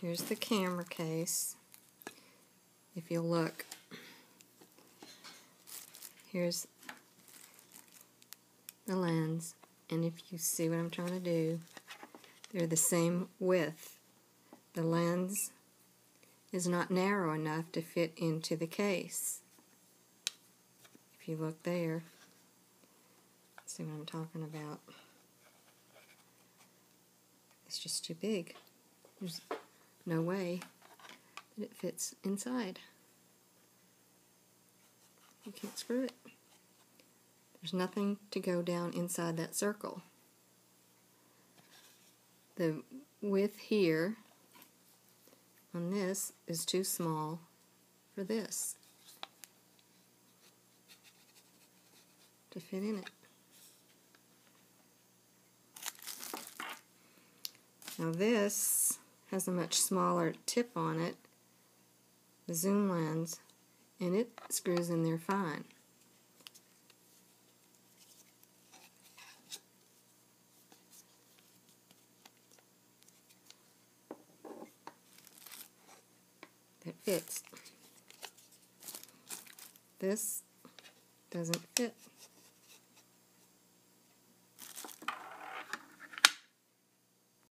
Here's the camera case. If you look, here's the lens, and if you see what I'm trying to do, they're the same width. The lens is not narrow enough to fit into the case. If you look there, see what I'm talking about. It's just too big. There's no way that it fits inside. You can't screw it. There's nothing to go down inside that circle. The width here on this is too small for this to fit in it. Now this has a much smaller tip on it, the zoom lens, and it screws in there fine. That fits. This doesn't fit.